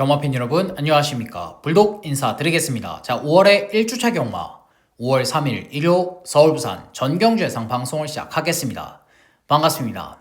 경마팬 여러분 안녕하십니까. 불독 인사드리겠습니다. 자, 5월의 1주차 경마 5월 3일 일요 서울 부산 전경주 예상 방송을 시작하겠습니다. 반갑습니다.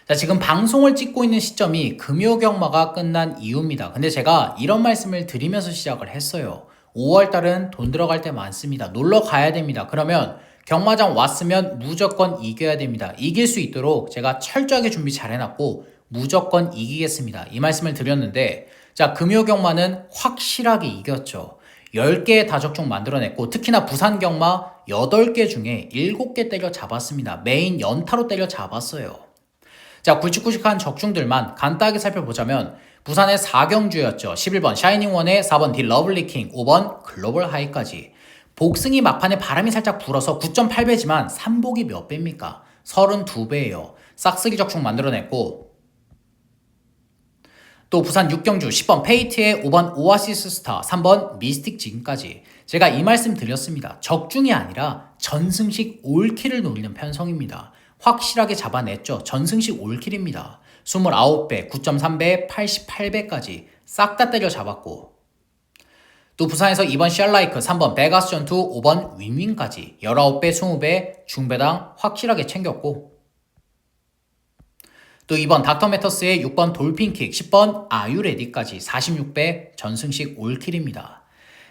자, 지금 방송을 찍고 있는 시점이 금요 경마가 끝난 이후입니다. 근데 제가 이런 말씀을 드리면서 시작을 했어요. 5월달은 돈 들어갈 때 많습니다. 놀러 가야 됩니다. 그러면 경마장 왔으면 무조건 이겨야 됩니다. 이길 수 있도록 제가 철저하게 준비 잘 해놨고 무조건 이기겠습니다. 이 말씀을 드렸는데, 자, 금요 경마는 확실하게 이겼죠. 10개의 다적중 만들어냈고, 특히나 부산 경마 8개 중에 7개 때려 잡았습니다. 메인 연타로 때려 잡았어요. 자, 굵직굵직한 적중들만 간단하게 살펴보자면, 부산의 4경주였죠. 11번 샤이닝원에 4번 디 러블리킹, 5번 글로벌 하이까지. 복승이 막판에 바람이 살짝 불어서 9.8배지만 삼복이 몇 배입니까? 32배예요. 싹쓸이 적중 만들어냈고, 또 부산 6경주 10번 페이트에 5번 오아시스 스타, 3번 미스틱 지금까지. 제가 이 말씀 드렸습니다. 적중이 아니라 전승식 올킬을 노리는 편성입니다. 확실하게 잡아냈죠. 전승식 올킬입니다. 29배, 9.3배, 88배까지 싹 다 때려 잡았고, 또 부산에서 2번 셜라이크, 3번 베가스 전투, 5번 윈윈까지 19배, 20배 중배당 확실하게 챙겼고, 또 2번 닥터메터스의 6번 돌핀킥, 10번 아유레디까지 46배 전승식 올킬입니다.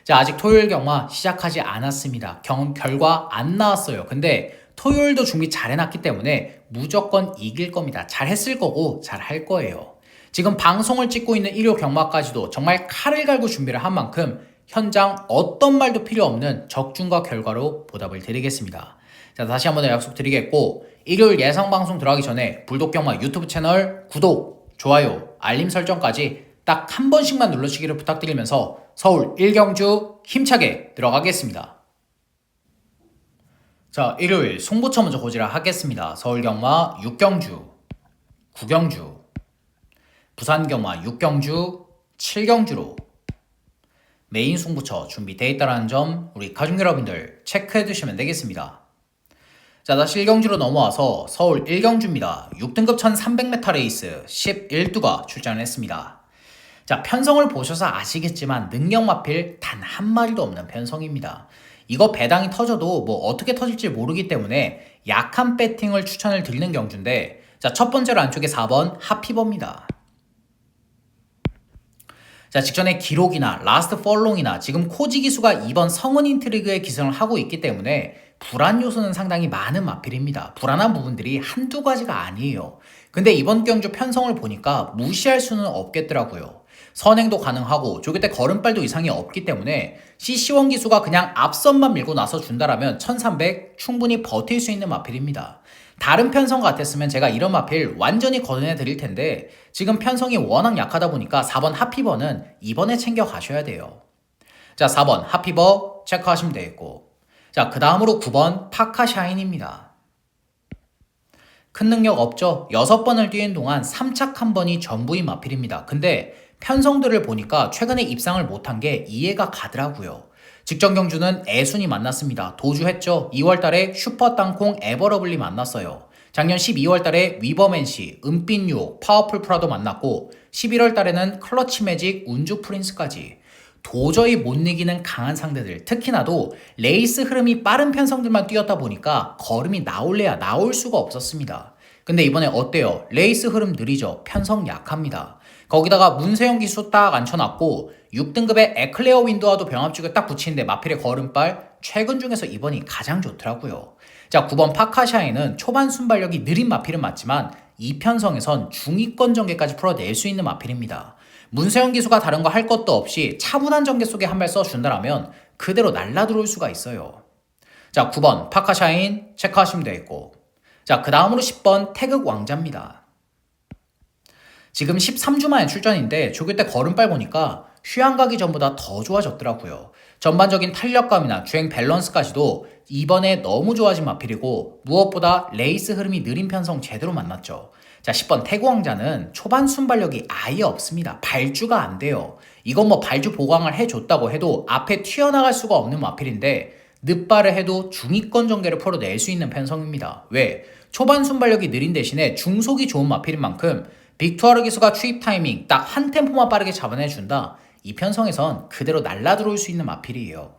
자, 아직 토요일 경마 시작하지 않았습니다. 결과 안 나왔어요. 근데 토요일도 준비 잘 해놨기 때문에 무조건 이길 겁니다. 잘 했을 거고 잘 할 거예요. 지금 방송을 찍고 있는 일요 경마까지도 정말 칼을 갈고 준비를 한 만큼 현장 어떤 말도 필요 없는 적중과 결과로 보답을 드리겠습니다. 자, 다시 한번 약속드리겠고, 일요일 예상 방송 들어가기 전에 불독경마 유튜브 채널 구독, 좋아요, 알림 설정까지 딱 한 번씩만 눌러주기를 부탁드리면서 서울 1경주 힘차게 들어가겠습니다. 자, 일요일 송부처 먼저 고지를 하겠습니다. 서울 경마 6경주, 9경주, 부산 경마 6경주, 7경주로 메인 송부처 준비되어 있다는 점 우리 가족 여러분들 체크해 두시면 되겠습니다. 자, 다시 1경주로 넘어와서 서울 1경주입니다. 6등급 1300m 레이스 11두가 출전을 했습니다. 자, 편성을 보셔서 아시겠지만 능력마필 단 한 마리도 없는 편성입니다. 이거 배당이 터져도 뭐 어떻게 터질지 모르기 때문에 약한 배팅을 추천을 드리는 경주인데, 자, 첫 번째로 안쪽에 4번 하피버입니다. 자, 직전에 기록이나 라스트 펄롱이나 지금 코지 기수가 2번 성은 인트리그에 기승을 하고 있기 때문에 불안 요소는 상당히 많은 마필입니다. 불안한 부분들이 한두 가지가 아니에요. 근데 이번 경주 편성을 보니까 무시할 수는 없겠더라고요. 선행도 가능하고 조교대 걸음발도 이상이 없기 때문에 CC1 기수가 그냥 앞선만 밀고 나서 준다라면 1300 충분히 버틸 수 있는 마필입니다. 다른 편성 같았으면 제가 이런 마필 완전히 걷어내 드릴 텐데 지금 편성이 워낙 약하다 보니까 4번 하피버는 이번에 챙겨 가셔야 돼요. 자, 4번 하피버 체크하시면 되겠고, 자, 그 다음으로 9번 파카샤인입니다. 큰 능력 없죠? 6번을 뛰는 동안 3착 1번이 전부인 마필입니다. 근데 편성들을 보니까 최근에 입상을 못한 게 이해가 가더라고요. 직전 경주는 애순이 만났습니다. 도주했죠. 2월달에 슈퍼 땅콩 에버러블리 만났어요. 작년 12월달에 위버맨시, 은빛 유혹, 파워풀 프라도 만났고 11월달에는 클러치 매직, 운주 프린스까지 도저히 못 이기는 강한 상대들, 특히나도 레이스 흐름이 빠른 편성들만 뛰었다 보니까 걸음이 나올래야 나올 수가 없었습니다. 근데 이번에 어때요? 레이스 흐름 느리죠? 편성 약합니다. 거기다가 문세영 기수 딱 앉혀놨고 6등급의 에클레어 윈도와도 병합죽을 딱 붙이는데 마필의 걸음발 최근 중에서 이번이 가장 좋더라고요. 자, 9번 파카샤인은 초반 순발력이 느린 마필은 맞지만 이 편성에선 중위권 전개까지 풀어낼 수 있는 마필입니다. 문세영 기수가 다른 거 할 것도 없이 차분한 전개 속에 한 발 써준다라면 그대로 날라 들어올 수가 있어요. 자, 9번 파카샤인 체크하시면 되겠고, 자, 그 다음으로 10번 태극 왕자입니다. 지금 13주 만에 출전인데 조교 때 걸음발 보니까 휴양 가기 전보다 더 좋아졌더라고요. 전반적인 탄력감이나 주행 밸런스까지도 이번에 너무 좋아진 마필이고 무엇보다 레이스 흐름이 느린 편성 제대로 만났죠. 자, 10번 태구왕자는 초반 순발력이 아예 없습니다. 발주가 안 돼요. 이건 뭐 발주 보강을 해줬다고 해도 앞에 튀어나갈 수가 없는 마필인데 늦발을 해도 중위권 전개를 풀어낼 수 있는 편성입니다. 왜? 초반 순발력이 느린 대신에 중속이 좋은 마필인 만큼 빅투아르 기수가 추입 타이밍 딱 한 템포만 빠르게 잡아내준다. 이 편성에선 그대로 날라 들어올 수 있는 마필이에요.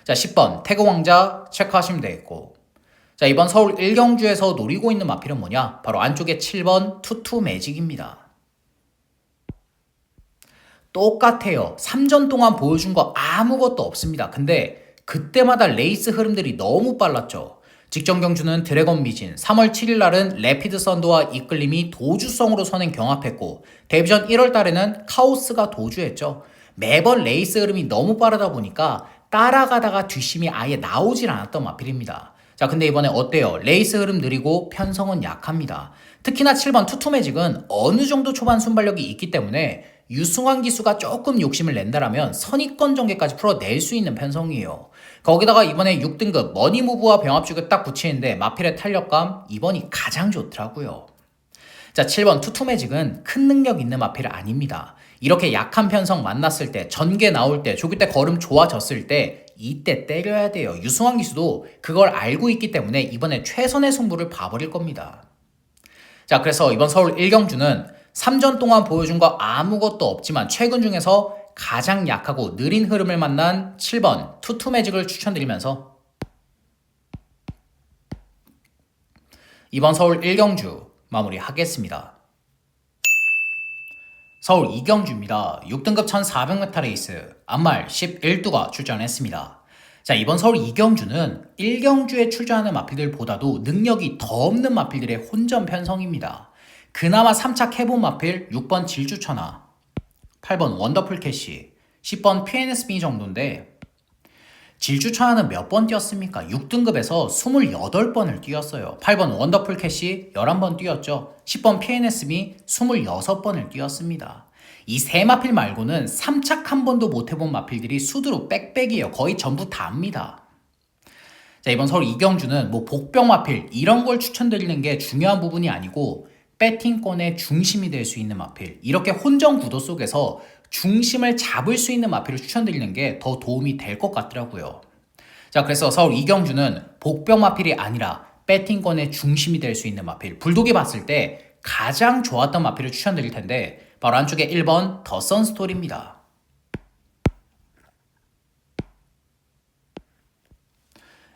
자, 10번 태그 왕자 체크하시면 되겠고, 자, 이번 서울 1경주에서 노리고 있는 마필은 뭐냐? 바로 안쪽에 7번 투투 매직입니다. 똑같아요. 3전 동안 보여준 거 아무것도 없습니다. 근데 그때마다 레이스 흐름들이 너무 빨랐죠. 직전 경주는 드래곤 미진, 3월 7일 날은 레피드 썬더와 이끌림이 도주성으로 선행 경합했고, 데뷔전 1월 달에는 카오스가 도주했죠. 매번 레이스 흐름이 너무 빠르다 보니까 따라가다가 뒷심이 아예 나오질 않았던 마필입니다. 자, 근데 이번에 어때요? 레이스 흐름 느리고 편성은 약합니다. 특히나 7번 투투 매직은 어느 정도 초반 순발력이 있기 때문에 유승환 기수가 조금 욕심을 낸다라면 선입권 전개까지 풀어낼 수 있는 편성이에요. 거기다가 이번에 6등급 머니무브와 병합죽을 딱 붙이는데 마필의 탄력감 이번이 가장 좋더라고요. 자, 7번 투투 매직은 큰 능력 있는 마필 아닙니다. 이렇게 약한 편성 만났을 때, 전개 나올 때, 조기 때 걸음 좋아졌을 때 이때 때려야 돼요. 유승환 기수도 그걸 알고 있기 때문에 이번에 최선의 승부를 봐버릴 겁니다. 자, 그래서 이번 서울 1경주는 3전 동안 보여준 거 아무것도 없지만 최근 중에서 가장 약하고 느린 흐름을 만난 7번 투투 매직을 추천드리면서 이번 서울 1경주 마무리하겠습니다. 서울 2경주입니다. 6등급 1400m 레이스 안말 11두가 출전했습니다. 자, 이번 서울 2경주는 1경주에 출전하는 마필들보다도 능력이 더 없는 마필들의 혼전 편성입니다. 그나마 3차 해본 마필 6번 질주천하, 8번 원더풀 캐시, 10번 PNSB 정도인데, 질주천하는 몇 번 뛰었습니까? 6등급에서 28번을 뛰었어요. 8번 원더풀 캐시 11번 뛰었죠. 10번 PNSB 26번을 뛰었습니다. 이 세 마필 말고는 3착 한 번도 못 해본 마필들이 수두룩 빽빽이에요. 거의 전부 다입니다. 자, 이번 서울 2경주는 뭐 복병 마필 이런 걸 추천드리는 게 중요한 부분이 아니고 배팅권의 중심이 될 수 있는 마필, 이렇게 혼전 구도 속에서 중심을 잡을 수 있는 마필을 추천드리는 게 더 도움이 될 것 같더라고요. 자, 그래서 서울 2경주는 복병 마필이 아니라 배팅권의 중심이 될 수 있는 마필, 불독이 봤을 때 가장 좋았던 마필을 추천드릴 텐데 바로 안쪽에 1번 더 선스토리입니다.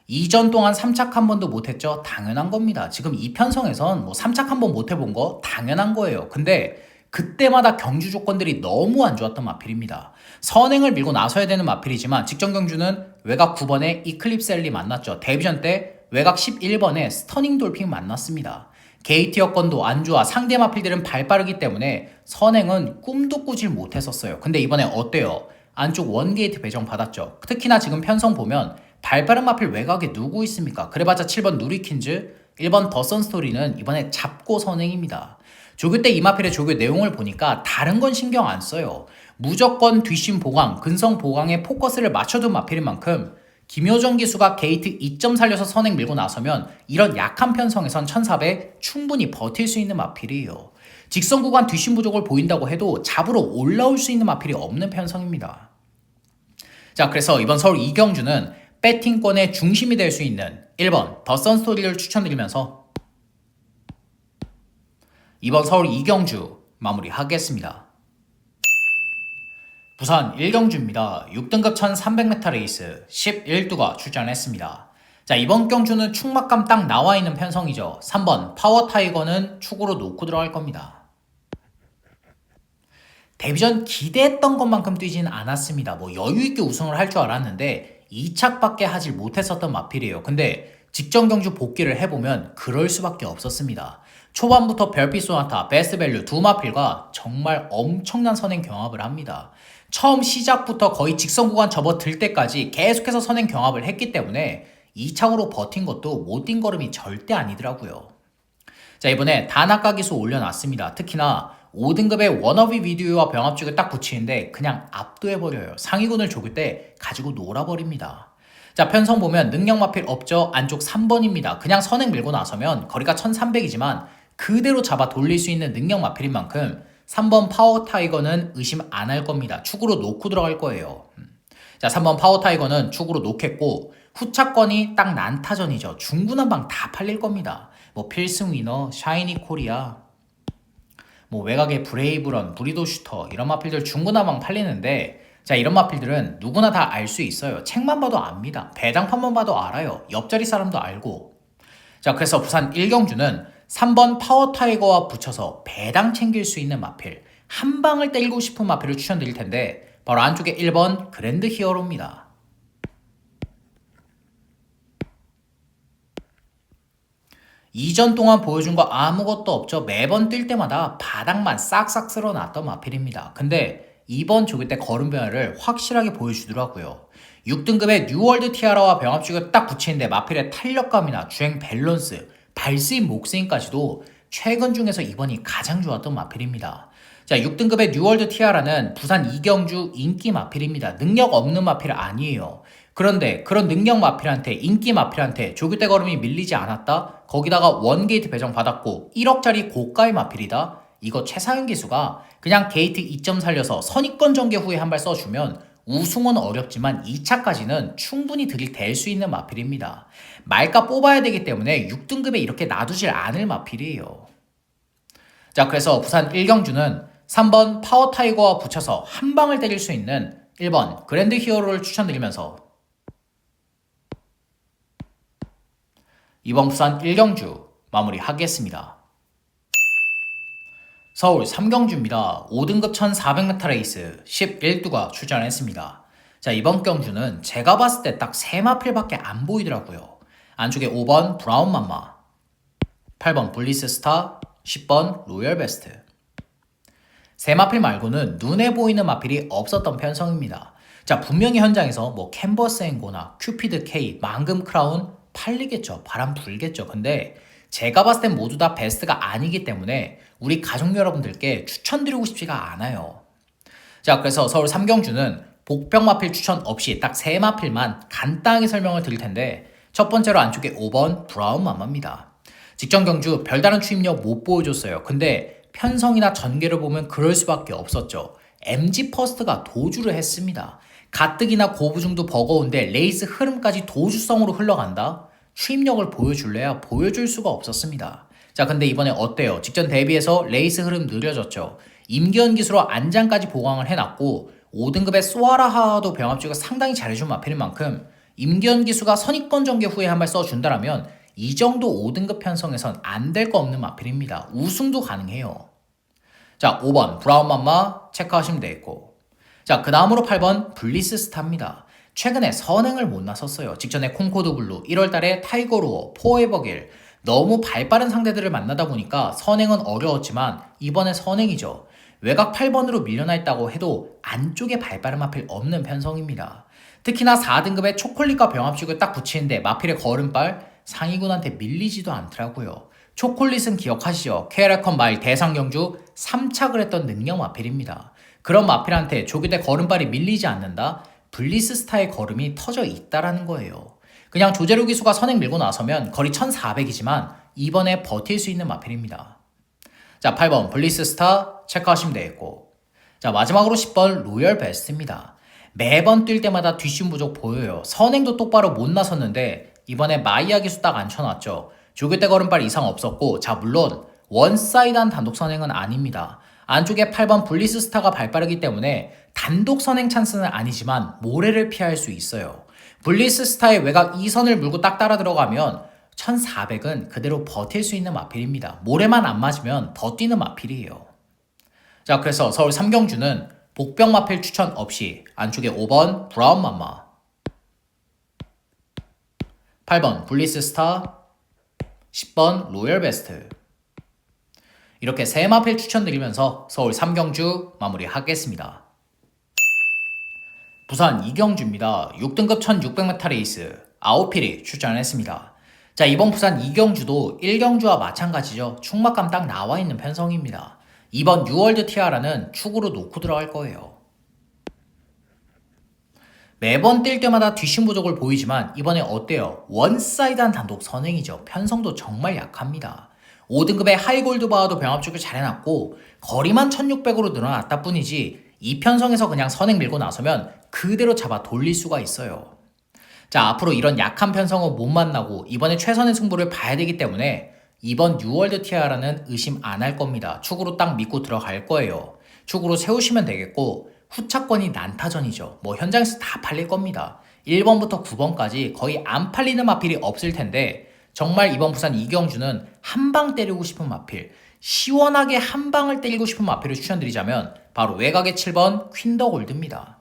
이전 동안 3착 한 번도 못했죠? 당연한 겁니다. 지금 이 편성에선 뭐 3착 한 번 못해본 거 당연한 거예요. 근데 그때마다 경주 조건들이 너무 안 좋았던 마필입니다. 선행을 밀고 나서야 되는 마필이지만 직전 경주는 외곽 9번에 이클립스 엘리 만났죠. 데뷔전 때 외곽 11번에 스터닝 돌핑 만났습니다. 게이트 여건도 안 좋아 상대 마필들은 발 빠르기 때문에 선행은 꿈도 꾸질 못했었어요. 근데 이번에 어때요? 안쪽 원게이트 배정 받았죠. 특히나 지금 편성 보면 발빠른 마필 외곽에 누구 있습니까? 그래봤자 7번 누리킨즈, 1번 더 선스토리는 이번에 잡고 선행입니다. 조교 때 이 마필의 조교 내용을 보니까 다른 건 신경 안 써요. 무조건 뒷심 보강, 근성 보강에 포커스를 맞춰둔 마필인 만큼 김효정 기수가 게이트 2점 살려서 선행 밀고 나서면 이런 약한 편성에선 1400 충분히 버틸 수 있는 마필이에요. 직선 구간 뒷심 부족을 보인다고 해도 잡으러 올라올 수 있는 마필이 없는 편성입니다. 자, 그래서 이번 서울 2경주는 배팅권의 중심이 될 수 있는 1번 더 선스토리를 추천드리면서 이번 서울 2경주 마무리하겠습니다. 부산 1경주입니다. 6등급 1300m 레이스 11두가 출전했습니다. 자, 이번 경주는 축막감 딱 나와있는 편성이죠. 3번 파워 타이거는 축으로 놓고 들어갈 겁니다. 데뷔전 기대했던 것만큼 뛰진 않았습니다. 뭐 여유있게 우승을 할 줄 알았는데 2착밖에 하질 못했었던 마필이에요. 근데 직전 경주 복귀를 해보면 그럴 수밖에 없었습니다. 초반부터 별빛 소나타, 베스트 밸류 두 마필과 정말 엄청난 선행 경합을 합니다. 처음 시작부터 거의 직선 구간 접어들 때까지 계속해서 선행 경합을 했기 때문에 2착으로 버틴 것도 못 뛴 걸음이 절대 아니더라고요. 자, 이번에 단아까 기수 올려놨습니다. 특히나 5등급의 워너비 비디오와 병합죽을 딱 붙이는데 그냥 압도해버려요. 상위군을 조길 때 가지고 놀아버립니다. 자, 편성 보면 능력 마필 없죠? 안쪽 3번입니다. 그냥 선행 밀고 나서면 거리가 1300이지만 그대로 잡아 돌릴 수 있는 능력 마필인 만큼 3번 파워 타이거는 의심 안 할 겁니다. 축으로 놓고 들어갈 거예요. 자, 3번 파워 타이거는 축으로 놓겠고 후차권이 딱 난타전이죠. 중구난방 다 팔릴 겁니다. 뭐 필승 위너, 샤이니 코리아, 뭐 외곽에 브레이브런, 브리도 슈터 이런 마필들 중구나방 팔리는데 자 이런 마필들은 누구나 다 알 수 있어요. 책만 봐도 압니다. 배당판만 봐도 알아요. 옆자리 사람도 알고. 자 그래서 부산 1경주는 3번 파워 타이거와 붙여서 배당 챙길 수 있는 마필 한 방을 때리고 싶은 마필을 추천드릴 텐데 바로 안쪽에 1번 그랜드 히어로입니다. 이전 동안 보여준 거 아무것도 없죠. 매번 뛸 때마다 바닥만 싹싹 쓸어놨던 마필입니다. 근데 이번 조교 때 걸음 변화를 확실하게 보여주더라고요. 6등급의 뉴월드 티아라와 병합축을 딱 붙이는데 마필의 탄력감이나 주행 밸런스, 발스임, 목스임까지도 최근 중에서 이번이 가장 좋았던 마필입니다. 자, 6등급의 뉴월드 티아라는 부산 이경주 인기 마필입니다. 능력 없는 마필 아니에요. 그런데 그런 능력 마필한테 인기 마필한테 조교 때 걸음이 밀리지 않았다? 거기다가 원게이트 배정 받았고 1억짜리 고가의 마필이다? 이거 최상현 기수가 그냥 게이트 2점 살려서 선입권 전개 후에 한 발 써주면 우승은 어렵지만 2차까지는 충분히 들이댈 수 있는 마필입니다. 말가 뽑아야 되기 때문에 6등급에 이렇게 놔두질 않을 마필이에요. 자 그래서 부산 1경주는 3번 파워 타이거와 붙여서 한 방을 때릴 수 있는 1번 그랜드 히어로를 추천드리면서 이번 부산 1경주 마무리하겠습니다. 서울 3경주입니다. 5등급 1400m 레이스 11두가 출전했습니다. 자 이번 경주는 제가 봤을 때 딱 3마필밖에 안 보이더라고요. 안쪽에 5번 브라운 맘마, 8번 블리스 스타, 10번 로열 베스트. 3마필 말고는 눈에 보이는 마필이 없었던 편성입니다. 자 분명히 현장에서 뭐 캔버스 앵고나 큐피드 K, 망금 크라운 팔리겠죠. 바람 불겠죠. 근데 제가 봤을 땐 모두 다 베스트가 아니기 때문에 우리 가족 여러분들께 추천드리고 싶지가 않아요. 자 그래서 서울 3경주는 복병 마필 추천 없이 딱 3마필만 간단하게 설명을 드릴 텐데 첫 번째로 안쪽에 5번 브라운 맘마입니다. 직전 경주 별다른 추임력 못 보여줬어요. 근데 편성이나 전개를 보면 그럴 수밖에 없었죠. MG 퍼스트가 도주를 했습니다. 가뜩이나 고부중도 버거운데 레이스 흐름까지 도주성으로 흘러간다? 추임력을 보여줄래야 보여줄 수가 없었습니다. 자 근데 이번에 어때요? 직전 대비해서 레이스 흐름 느려졌죠. 임기현 기수로 안장까지 보강을 해놨고 5등급의 소아라하도 병합주가 상당히 잘해준 마필인 만큼 임기현 기수가 선입권 전개 후에 한 발 써준다라면 이 정도 5등급 편성에선 안 될 거 없는 마필입니다. 우승도 가능해요. 자 5번 브라운 맘마 체크하시면 되겠고 자 그 다음으로 8번 블리스 스타입니다. 최근에 선행을 못 나섰어요. 직전에 콩코드 블루, 1월달에 타이거로어, 포에버길 너무 발빠른 상대들을 만나다 보니까 선행은 어려웠지만 이번에 선행이죠. 외곽 8번으로 밀려나 있다고 해도 안쪽에 발빠른 마필 없는 편성입니다. 특히나 4등급의 초콜릿과 병합식을 딱 붙이는데 마필의 걸음발 상위군한테 밀리지도 않더라고요. 초콜릿은 기억하시죠? KRCon 마일 대상경주 3착을 했던 능력 마필입니다. 그런 마필한테 조교대 걸음발이 밀리지 않는다? 블리스 스타의 걸음이 터져 있다라는 거예요. 그냥 조제로 기수가 선행 밀고 나서면 거리 1400이지만 이번에 버틸 수 있는 마필입니다. 자 8번 블리스 스타 체크하시면 되겠고 자 마지막으로 10번 로열 베스트입니다. 매번 뛸 때마다 뒷심 부족 보여요. 선행도 똑바로 못 나섰는데 이번에 마이아 기수 딱 앉혀놨죠. 조교대 걸음발 이상 없었고 자 물론 원사이드한 단독 선행은 아닙니다. 안쪽에 8번 블리스 스타가 발빠르기 때문에 단독 선행 찬스는 아니지만 모래를 피할 수 있어요. 블리스 스타의 외곽 2선을 물고 딱 따라 들어가면 1400은 그대로 버틸 수 있는 마필입니다. 모래만 안 맞으면 더 뛰는 마필이에요. 자 그래서 서울 3경주는 복병 마필 추천 없이 안쪽에 5번 브라운 맘마, 8번 블리스 스타, 10번 로열 베스트 이렇게 3마필 추천드리면서 서울 3경주 마무리하겠습니다. 부산 2경주입니다. 6등급 1600m 레이스 9필이 출전했습니다. 자 이번 부산 2경주도 1경주와 마찬가지죠. 충막감 딱 나와있는 편성입니다. 이번 뉴월드 티아라는 축으로 놓고 들어갈 거예요. 매번 뛸 때마다 뒷심 부족을 보이지만 이번에 어때요? 원사이드한 단독 선행이죠. 편성도 정말 약합니다. 5등급의 하이골드 바와도 병합축을 잘 해놨고 거리만 1600으로 늘어났다 뿐이지 이 편성에서 그냥 선행 밀고 나서면 그대로 잡아 돌릴 수가 있어요. 자 앞으로 이런 약한 편성은 못 만나고 이번에 최선의 승부를 봐야 되기 때문에 이번 뉴월드 티아라는 의심 안 할 겁니다. 축으로 딱 믿고 들어갈 거예요. 축으로 세우시면 되겠고 후차권이 난타전이죠. 뭐 현장에서 다 팔릴 겁니다. 1번부터 9번까지 거의 안 팔리는 마필이 없을 텐데 정말 이번 부산 이경주는 한 방 때리고 싶은 마필, 시원하게 한 방을 때리고 싶은 마필을 추천드리자면 바로 외곽의 7번 퀸더 골드입니다.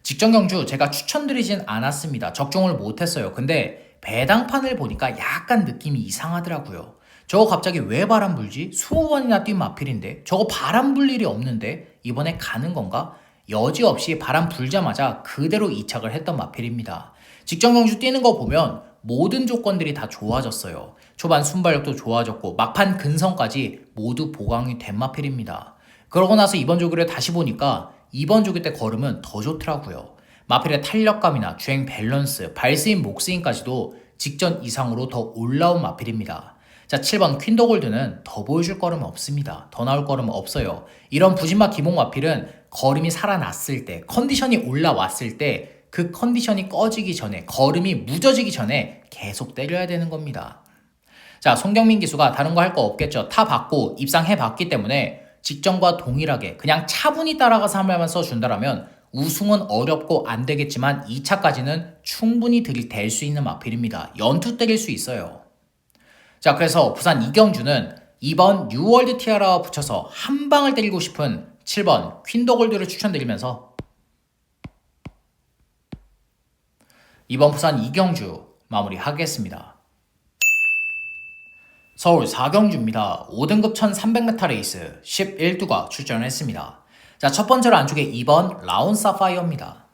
직전 경주 제가 추천드리진 않았습니다. 적중을 못했어요. 근데 배당판을 보니까 약간 느낌이 이상하더라고요. 저거 갑자기 왜 바람 불지? 20번이나 뛴 마필인데 저거 바람 불 일이 없는데 이번에 가는 건가? 여지없이 바람 불자마자 그대로 이착을 했던 마필입니다. 직전 경주 뛰는 거 보면 모든 조건들이 다 좋아졌어요. 초반 순발력도 좋아졌고 막판 근성까지 모두 보강이 된 마필입니다. 그러고 나서 이번 조기를 다시 보니까 이번 조기 때 걸음은 더 좋더라고요. 마필의 탄력감이나 주행 밸런스, 발스인 목스인까지도 직전 이상으로 더 올라온 마필입니다. 자, 7번 퀸더 골드는 더 보여줄 걸음은 없습니다. 더 나올 걸음은 없어요. 이런 부진마 기본 마필은 걸음이 살아났을 때, 컨디션이 올라왔을 때 그 컨디션이 꺼지기 전에, 걸음이 무뎌지기 전에 계속 때려야 되는 겁니다. 자, 송경민 기수가 다른 거 할 거 없겠죠. 타 받고 입상해 봤기 때문에 직전과 동일하게 그냥 차분히 따라가서 한 발만 써준다라면 우승은 어렵고 안 되겠지만 2차까지는 충분히 들이댈 수 있는 마필입니다. 연투 때릴 수 있어요. 자, 그래서 부산 이경주는 이번 뉴월드 티아라와 붙여서 한 방을 때리고 싶은 7번 퀸더 골드를 추천드리면서 이번 부산 이경주 마무리하겠습니다. 서울 4경주입니다. 5등급 1300m 레이스 11두가 출전을 했습니다. 자, 첫 번째로 안쪽에 2번 라운 사파이어입니다.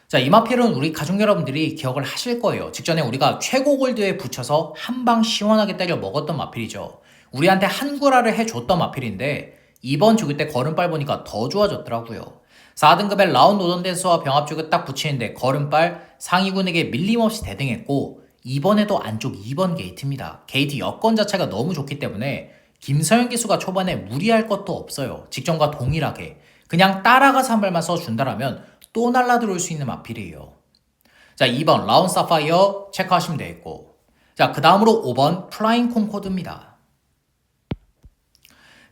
자, 이 마필은 우리 가족 여러분들이 기억을 하실 거예요. 직전에 우리가 최고 골드에 붙여서 한 방 시원하게 때려 먹었던 마필이죠. 우리한테 한구라를 해줬던 마필인데 이번 조기 때 걸음발 보니까 더 좋아졌더라고요. 4등급의 라운 노던댄스와 병합 쪽에 딱 붙이는데 걸음발 상위군에게 밀림없이 대등했고 이번에도 안쪽 2번 게이트입니다. 게이트 여건 자체가 너무 좋기 때문에 김서영 기수가 초반에 무리할 것도 없어요. 직전과 동일하게 그냥 따라가서 한 발만 써준다라면 또 날라들어올 수 있는 마필이에요. 자, 2번 라운 사파이어 체크하시면 되겠고, 자, 그 다음으로 5번 플라잉 콩코드입니다.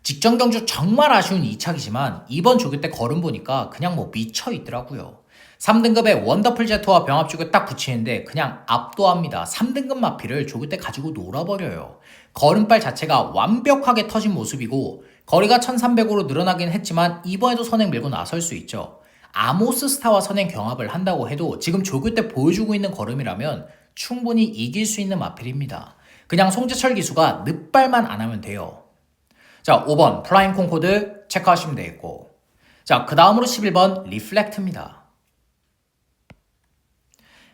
직전 경주 정말 아쉬운 2착이지만 이번 조기 때 걸음 보니까 그냥 뭐 미쳐 있더라고요. 3등급의 원더풀 제트와 병합 쪽에 딱 붙이는데 그냥 압도합니다. 3등급 마필을 조기 때 가지고 놀아버려요. 걸음발 자체가 완벽하게 터진 모습이고 거리가 1300으로 늘어나긴 했지만 이번에도 선행 밀고 나설 수 있죠. 아모스 스타와 선행 경합을 한다고 해도 지금 조기 때 보여주고 있는 걸음이라면 충분히 이길 수 있는 마필입니다. 그냥 송재철 기수가 늑발만 안 하면 돼요. 자, 5번 플라잉 콩코드 체크하시면 되겠고, 자, 그 다음으로 11번 리플렉트입니다.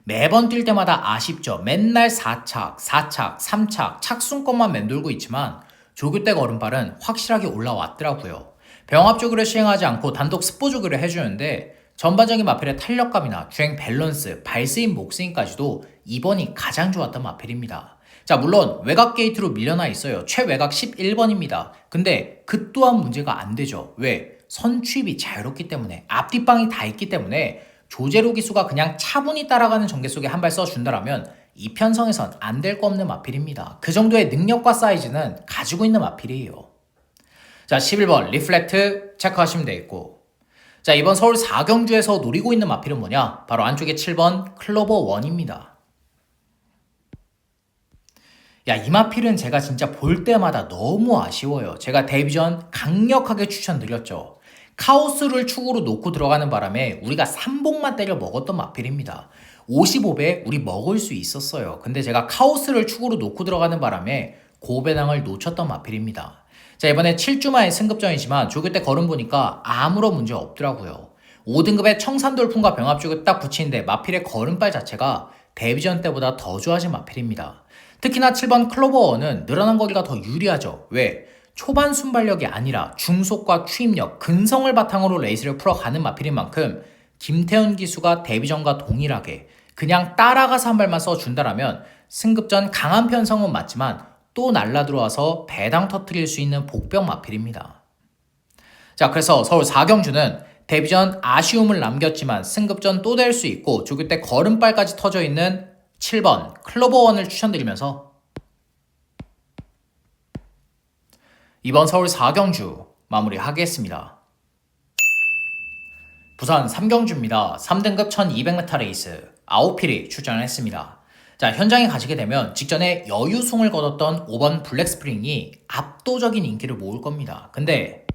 매번 뛸 때마다 아쉽죠. 맨날 4착, 4착, 3착, 착순권만 맴돌고 있지만 조기 때 걸음발은 확실하게 올라왔더라고요. 병합 조기를 시행하지 않고 단독 스포 조기를 해주는데 전반적인 마필의 탄력감이나 주행 밸런스, 발스인 목스인까지도 이번이 가장 좋았던 마필입니다. 자, 물론 외곽 게이트로 밀려나 있어요. 최외곽 11번입니다. 근데 그 또한 문제가 안 되죠. 왜? 선취입이 자유롭기 때문에, 앞뒷방이 다 있기 때문에 조제로 기수가 그냥 차분히 따라가는 전개 속에 한 발 써준다라면 이 편성에선 안 될 거 없는 마필입니다. 그 정도의 능력과 사이즈는 가지고 있는 마필이에요. 자, 11번 리플렉트 체크하시면 되겠고, 자, 이번 서울 4경주에서 노리고 있는 마필은 뭐냐? 바로 안쪽에 7번 클로버 1입니다. 야, 이 마필은 제가 진짜 볼 때마다 너무 아쉬워요. 제가 데뷔 전 강력하게 추천드렸죠. 카오스를 축으로 놓고 들어가는 바람에 우리가 3복만 때려 먹었던 마필입니다. 55배 우리 먹을 수 있었어요. 근데 제가 카오스를 축으로 놓고 들어가는 바람에 고배낭을 놓쳤던 마필입니다. 자, 이번에 7주만의 승급전이지만 조교 때 걸음 보니까 아무런 문제 없더라고요. 5등급의 청산돌풍과 병합 쪽에 딱 붙이는데 마필의 걸음발 자체가 데뷔전 때보다 더 좋아진 마필입니다. 특히나 7번 클로버원은 늘어난 거리가 더 유리하죠. 왜? 초반 순발력이 아니라 중속과 추임력, 근성을 바탕으로 레이스를 풀어가는 마필인 만큼 김태현 기수가 데뷔전과 동일하게 그냥 따라가서 한 발만 써준다라면 승급전 강한 편성은 맞지만 또 날라 들어와서 배당 터뜨릴 수 있는 복병 마필입니다. 자, 그래서 서울 4경주는 데뷔전 아쉬움을 남겼지만 승급전 또 될 수 있고 조교 때 걸음발까지 터져 있는 7번 클로버원을 추천드리면서 이번 서울 4경주 마무리하겠습니다. 부산 3경주입니다. 3등급 1200m 레이스 9필이 출전을 했습니다. 자, 현장에 가시게 되면 직전에 여유승을 거뒀던 5번 블랙스프링이 압도적인 인기를 모을 겁니다. 근데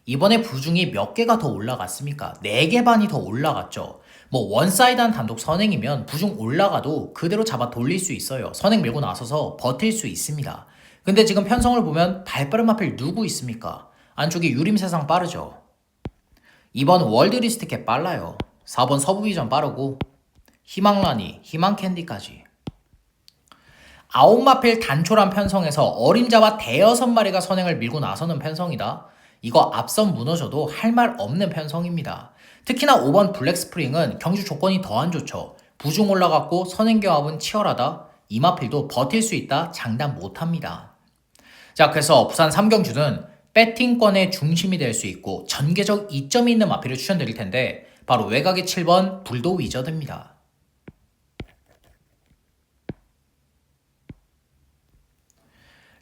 이번에 부중이 몇 개가 더 올라갔습니까? 4개 반이 더 올라갔죠. 뭐 원사이드한 단독 선행이면 부중 올라가도 그대로 잡아 돌릴 수 있어요. 선행 밀고 나서서 버틸 수 있습니다. 근데 지금 편성을 보면 발빠른 마필 누구 있습니까? 안쪽에 유림세상 빠르죠. 2번 월드리스트캡 빨라요. 4번 서부비전 빠르고 희망라니, 희망캔디까지 9마필 단촐한 편성에서 어림잡아 대여섯 마리가 선행을 밀고 나서는 편성이다. 이거 앞선 무너져도 할 말 없는 편성입니다. 특히나 5번 블랙스프링은 경주 조건이 더 안 좋죠. 부중 올라갔고 선행 경합은 치열하다. 이 마필도 버틸 수 있다. 장담 못합니다. 자, 그래서 부산 3경주는 배팅권의 중심이 될 수 있고 전개적 이점이 있는 마필을 추천드릴 텐데 바로 외곽의 7번 불도 위저드입니다.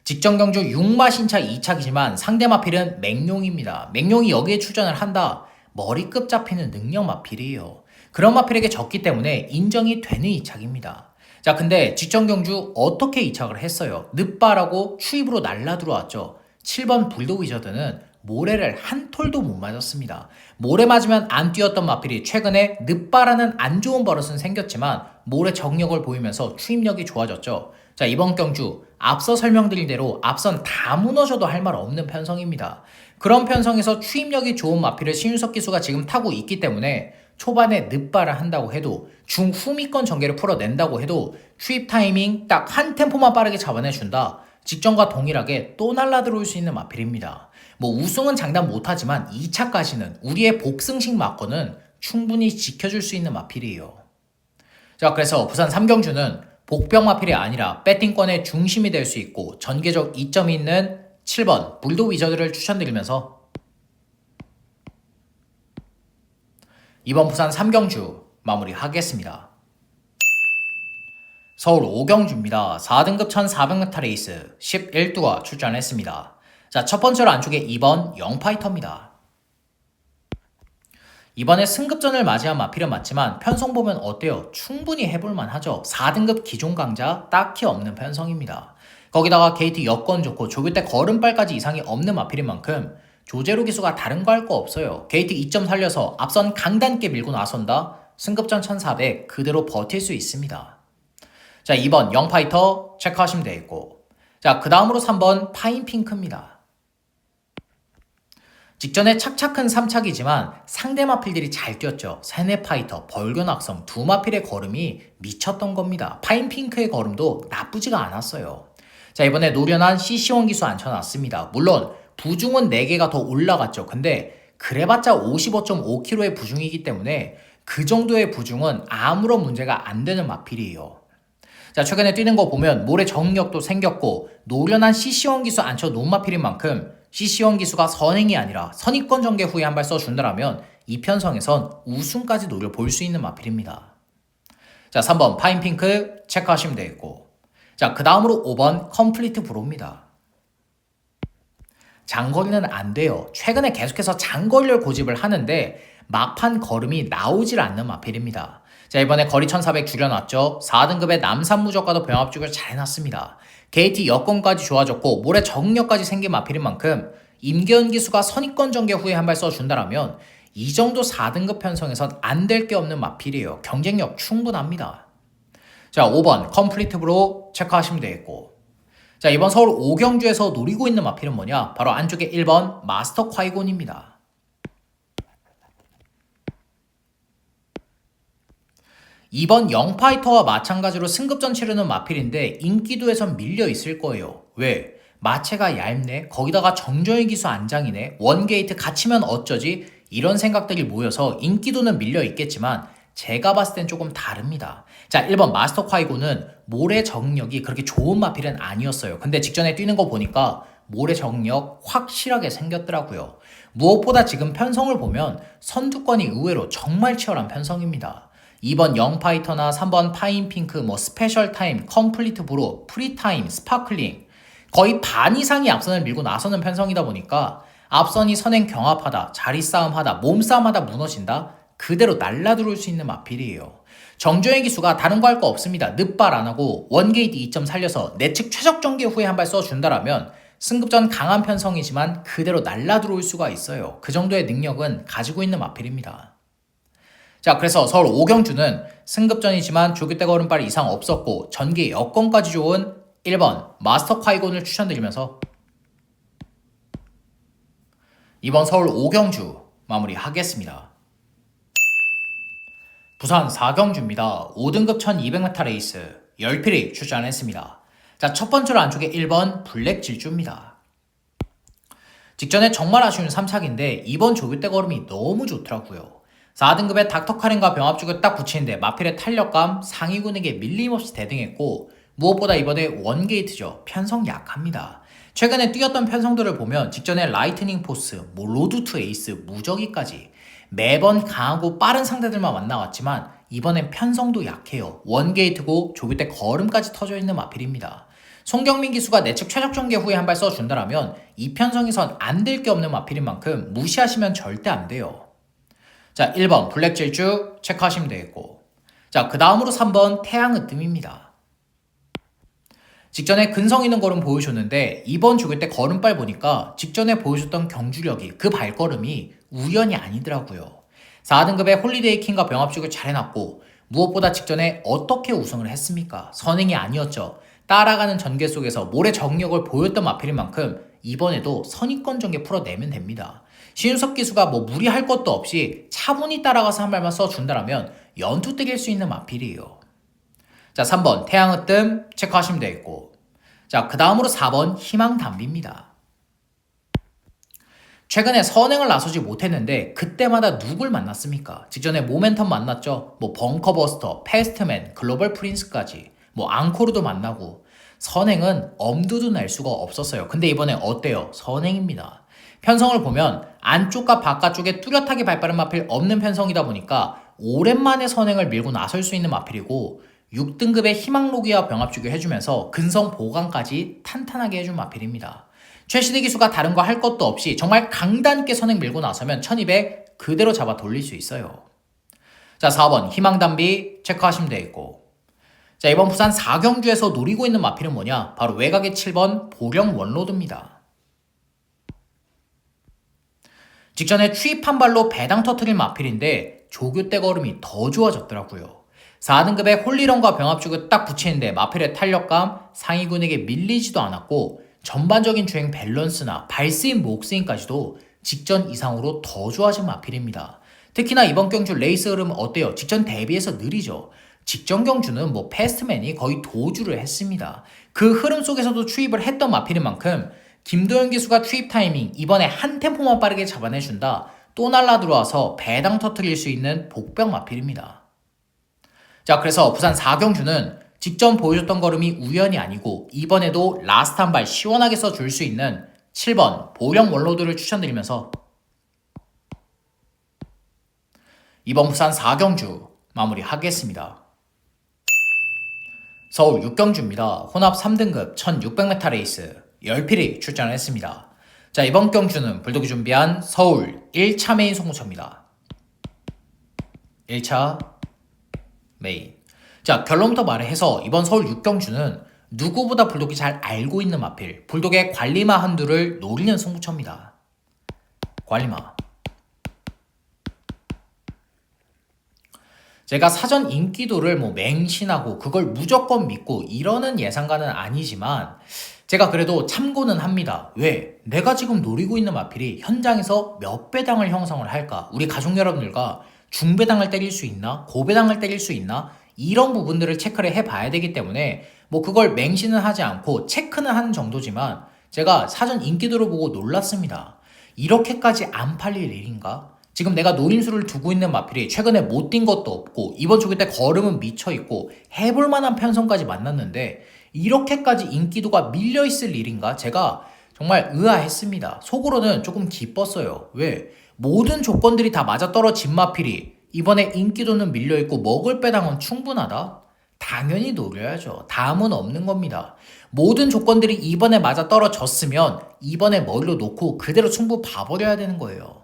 직전 경주 6마 신차 2착이지만 상대 마필은 맹룡입니다. 맹룡이 여기에 출전을 한다. 머리끝 잡히는 능력 마필이에요. 그런 마필에게 졌기 때문에 인정이 되는 2착입니다. 자, 근데 직전 경주 어떻게 2착을 했어요? 늦바라고 추입으로 날라 들어왔죠. 7번 불도 위저드는 모래를 한 톨도 못 맞았습니다. 모래 맞으면 안 뛰었던 마필이 최근에 늦바라는 안 좋은 버릇은 생겼지만 모래 정력을 보이면서 추입력이 좋아졌죠. 자, 이번 경주 앞서 설명드린 대로 앞선 다 무너져도 할 말 없는 편성입니다. 그런 편성에서 추입력이 좋은 마필을 신윤석 기수가 지금 타고 있기 때문에 초반에 늦바를 한다고 해도 중후미권 전개를 풀어낸다고 해도 추입 타이밍 딱 한 템포만 빠르게 잡아내준다. 직전과 동일하게 또 날라 들어올 수 있는 마필입니다. 뭐 우승은 장담 못하지만 2차까지는 우리의 복승식 마커는 충분히 지켜줄 수 있는 마필이에요. 자, 그래서 부산 3경주는 복병 마필이 아니라 배팅권의 중심이 될 수 있고 전개적 이점이 있는 7번 불도 위저드를 추천드리면서 이번 부산 3경주 마무리하겠습니다. 서울 5경주입니다. 4등급 1400m 레이스 11두가 출전했습니다. 자, 첫 번째로 안쪽에 2번 영파이터입니다. 이번에 승급전을 맞이한 마필은 맞지만 편성 보면 어때요? 충분히 해볼만 하죠. 4등급 기존 강자 딱히 없는 편성입니다. 거기다가 게이트 여건 좋고 조교 때 걸음발까지 이상이 없는 마필인 만큼 조제로 기수가 다른 거 할 거 없어요. 게이트 2점 살려서 앞선 강단계 밀고 나선다. 승급전 1400 그대로 버틸 수 있습니다. 자, 2번 영파이터 체크하시면 되겠고, 자, 그 다음으로 3번 파인핑크입니다. 직전에 착착한 3착이지만 상대 마필들이 잘 뛰었죠. 세네파이터, 벌견악성 두 마필의 걸음이 미쳤던 겁니다. 파인핑크의 걸음도 나쁘지가 않았어요. 자, 이번에 노련한 CC1 기수 앉혀놨습니다. 물론 부중은 4개가 더 올라갔죠. 근데 그래봤자 55.5kg의 부중이기 때문에 그 정도의 부중은 아무런 문제가 안 되는 마필이에요. 자, 최근에 뛰는 거 보면 모래 정력도 생겼고 노련한 CC1 기수 앉혀 놓은 마필인 만큼 CC1 기수가 선행이 아니라 선입권 전개 후에 한 발 써준다라면 이 편성에선 우승까지 노려볼 수 있는 마필입니다. 자, 3번 파인핑크 체크하시면 되겠고, 자, 그 다음으로 5번 컴플리트 브로입니다. 장거리는 안 돼요. 최근에 계속해서 장거리를 고집을 하는데 막판 걸음이 나오질 않는 마필입니다. 자, 이번에 거리 1400 줄여놨죠. 4등급의 남산무적과도 병합죽을 잘 해놨습니다. 게이트 여건까지 좋아졌고 모래 정력까지 생긴 마필인 만큼 임계현 기수가 선입권 전개 후에 한 발 써준다라면 이 정도 4등급 편성에선 안 될 게 없는 마필이에요. 경쟁력 충분합니다. 자, 5번 컴플리트 브로 체크하시면 되겠고, 자, 이번 서울 5경주에서 노리고 있는 마필은 뭐냐? 바로 안쪽에 1번 마스터 콰이곤입니다. 이번 영파이터와 마찬가지로 승급전 치르는 마필인데 인기도에선 밀려 있을 거예요. 왜? 마체가 얇네? 거기다가 정조의 기수 안장이네? 원게이트 갇히면 어쩌지? 이런 생각들이 모여서 인기도는 밀려 있겠지만 제가 봤을 땐 조금 다릅니다. 자, 1번 마스터 콰이곤은 모래 정력이 그렇게 좋은 마필은 아니었어요. 근데 직전에 뛰는 거 보니까 모래 정력 확실하게 생겼더라고요. 무엇보다 지금 편성을 보면 선두권이 의외로 정말 치열한 편성입니다. 2번 영파이터나 3번 파인핑크, 뭐 스페셜 타임, 컴플리트 브로, 프리타임, 스파클링 거의 반 이상이 앞선을 밀고 나서는 편성이다 보니까 앞선이 선행 경합하다, 자리 싸움하다, 몸싸움하다 무너진다 그대로 날라들어올 수 있는 마필이에요. 정조의 기수가 다른 거 할 거 없습니다. 늦발 안 하고 원게이트 2점 살려서 내측 최적 전개 후에 한 발 써준다라면 승급전 강한 편성이지만 그대로 날라들어올 수가 있어요. 그 정도의 능력은 가지고 있는 마필입니다. 자, 그래서 서울 오경주는 승급전이지만 조규대 걸음발 이상 없었고 전개 여건까지 좋은 1번 마스터 콰이곤을 추천드리면서 이번 서울 오경주 마무리하겠습니다. 부산 4경주입니다. 5등급 1200m 레이스 10필이 출전했습니다. 자, 첫 번째로 안쪽에 1번 블랙 질주입니다. 직전에 정말 아쉬운 3착인데 이번 조규대 걸음이 너무 좋더라고요. 4등급의 닥터카렌과 병합죽을 딱 붙이는데 마필의 탄력감 상위군에게 밀림없이 대등했고 무엇보다 이번에 원게이트죠. 편성 약합니다. 최근에 뛰었던 편성들을 보면 직전에 라이트닝 포스, 뭐 로드 투 에이스, 무적이까지 매번 강하고 빠른 상대들만 만나왔지만 이번엔 편성도 약해요. 원게이트고 조규대 걸음까지 터져있는 마필입니다. 송경민 기수가 내측 최적 전개 후에 한 발 써준다라면 이 편성에선 안 될 게 없는 마필인 만큼 무시하시면 절대 안 돼요. 자, 1번 블랙 질주 체크하시면 되겠고 자, 그 다음으로 3번 태양 으뜸입니다. 직전에 근성 있는 걸음 보여줬는데 이번 조규대 걸음발 보니까 직전에 보여줬던 경주력이 그 발걸음이 우연이 아니더라고요. 4등급의 홀리데이 킹과 병합죽을 잘 해놨고 무엇보다 직전에 어떻게 우승을 했습니까? 선행이 아니었죠. 따라가는 전개 속에서 모래 정력을 보였던 마필인 만큼 이번에도 선입권 전개 풀어내면 됩니다. 신윤석 기수가 뭐 무리할 것도 없이 차분히 따라가서 한 발만 써준다라면 연투 때릴 수 있는 마필이에요. 자, 3번 태양으뜸 체크하시면 되겠고 자, 그 다음으로 4번 희망담비입니다. 최근에 선행을 나서지 못했는데 그때마다 누굴 만났습니까? 직전에 모멘텀 만났죠. 뭐 벙커버스터, 패스트맨, 글로벌 프린스까지 뭐 앙코르도 만나고 선행은 엄두도 낼 수가 없었어요. 근데 이번에 어때요? 선행입니다. 편성을 보면 안쪽과 바깥쪽에 뚜렷하게 발빠른 마필 없는 편성이다 보니까 오랜만에 선행을 밀고 나설 수 있는 마필이고 6등급의 희망로기와 병합주기 해주면서 근성 보강까지 탄탄하게 해준 마필입니다. 최시대 기수가 다른 거 할 것도 없이 정말 강단 있게 선행 밀고 나서면 1200 그대로 잡아 돌릴 수 있어요. 자, 4번 희망담비 체크하시면 되겠고 자, 이번 부산 4경주에서 노리고 있는 마필은 뭐냐? 바로 외곽의 7번 보령 원로드입니다. 직전에 추입한 발로 배당 터트린 마필인데 조규대 걸음이 더 좋아졌더라고요. 4등급의 홀리런과 병합죽을 딱 붙이는데 마필의 탄력감 상위군에게 밀리지도 않았고 전반적인 주행 밸런스나 발스인 목스인까지도 직전 이상으로 더 좋아진 마필입니다. 특히나 이번 경주 레이스 흐름 어때요? 직전 대비해서 느리죠. 직전 경주는 뭐 패스트맨이 거의 도주를 했습니다. 그 흐름 속에서도 추입을 했던 마필인 만큼 김도현 기수가 추입 타이밍 이번에 한 템포만 빠르게 잡아내준다. 또 날라 들어와서 배당 터트릴 수 있는 복병 마필입니다. 자, 그래서 부산 4경주는 직전 보여줬던 걸음이 우연이 아니고 이번에도 라스트 한 발 시원하게 써줄 수 있는 7번 보령 원로드를 추천드리면서 이번 부산 4경주 마무리하겠습니다. 서울 6경주입니다. 혼합 3등급 1600m 레이스 10필이 출전했습니다. 자, 이번 경주는 불독이 준비한 서울 1차 메인 송구차입니다. 1차 메인. 자, 결론부터 말해서 이번 서울 6경주는 누구보다 불독이 잘 알고 있는 마필 불독의 관리마 한두를 노리는 송구차입니다. 관리마. 제가 사전 인기도를 뭐 맹신하고 그걸 무조건 믿고 이러는 예상가는 아니지만 제가 그래도 참고는 합니다. 왜? 내가 지금 노리고 있는 마필이 현장에서 몇 배당을 형성을 할까? 우리 가족 여러분들과 중배당을 때릴 수 있나? 고배당을 때릴 수 있나? 이런 부분들을 체크를 해봐야 되기 때문에 뭐 그걸 맹신은 하지 않고 체크는 하는 정도지만 제가 사전 인기도를 보고 놀랐습니다. 이렇게까지 안 팔릴 일인가? 지금 내가 노림수를 두고 있는 마필이 최근에 못 뛴 것도 없고 이번 조기 때 걸음은 미쳐있고 해볼 만한 편성까지 만났는데 이렇게까지 인기도가 밀려있을 일인가? 제가 정말 의아했습니다. 속으로는 조금 기뻤어요. 왜? 모든 조건들이 다 맞아떨어진 마필이 이번에 인기도는 밀려있고 먹을 배당은 충분하다? 당연히 노려야죠. 다음은 없는 겁니다. 모든 조건들이 이번에 맞아 떨어졌으면 이번에 머리로 놓고 그대로 승부 봐버려야 되는 거예요.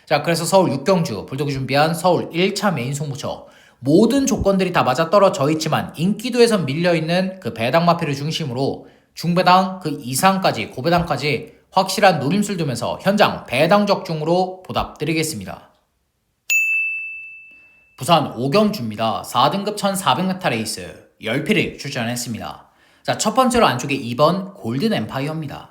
자, 그래서 서울 6경주 불독이 준비한 서울 1차 메인 승부처. 모든 조건들이 다 맞아 떨어져 있지만 인기도에선 밀려있는 그 배당 마피를 중심으로 중배당 그 이상까지 고배당까지 확실한 노림수를 두면서 현장 배당 적중으로 보답드리겠습니다. 부산 5경주입니다. 4등급 1400m 레이스 10피를 출전했습니다. 자, 첫 번째로 안쪽에 2번 골든 엠파이어입니다.